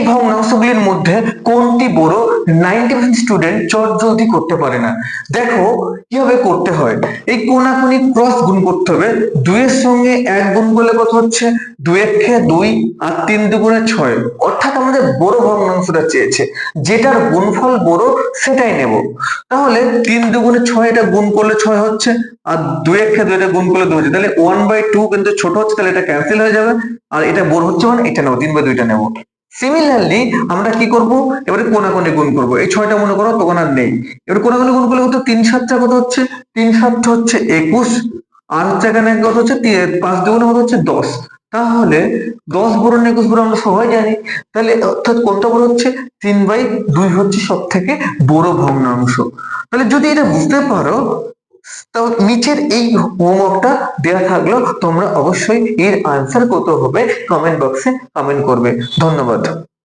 ভগ্নাংশগুলির মধ্যে কোনটি বড় 90% স্টুডেন্ট চটজলদি করতে পারে না। দেখো কিভাবে করতে হয়। এই কোনাকুনি ক্রস গুণ করতে হবে। 2 এর সঙ্গে 1 গুণ করলে কত হচ্ছে? 2 একে 2 আর 3 দুগুণে 6। অর্থাৎ আমাদের বড় ভগ্নাংশটা চেয়েছে, যেটার গুণফল বড় সেটাই নেব। তাহলে 3 দুগুণে 6, এটা গুণ করলে 6 হচ্ছে, আর 2 একে 2, এটা গুণ করলে 2 হচ্ছে। তাহলে 1/2 কিন্তু ছোট হচ্ছে, তাহলে এটা ক্যান্সেল হয়ে যাবে। আর এটা বড় হচ্ছে মানে এটা নেবো, 3/2টা নেবো। সিমিলারলি আমরা কি করব, এবারে কোনাকুনি গুণ করব। এই 6টা মনে করো তখন আর নেই। এবারে কোনাকুনি গুণ করলে কত? 3 7 কত হচ্ছে? 3 7 হচ্ছে 21, আর হচ্ছে এখানে কত হচ্ছে? 5 দুগুণে কত হচ্ছে? 10। তাহলে 10 বরণ 21 বরণ আমরা সবাই জানি। তাহলে অর্থাৎ কোনটা বড় হচ্ছে? 3/2 হচ্ছে সব থেকে বড় ভগ্নাংশ। তাহলে যদি এটা বুঝতে পারো, তো নিচের এই হোমওয়ার্কটা দেওয়া থাকলো, তোমরা অবশ্যই এর আনসার কত হবে কমেন্ট বক্সে কমেন্ট করবে। ধন্যবাদ।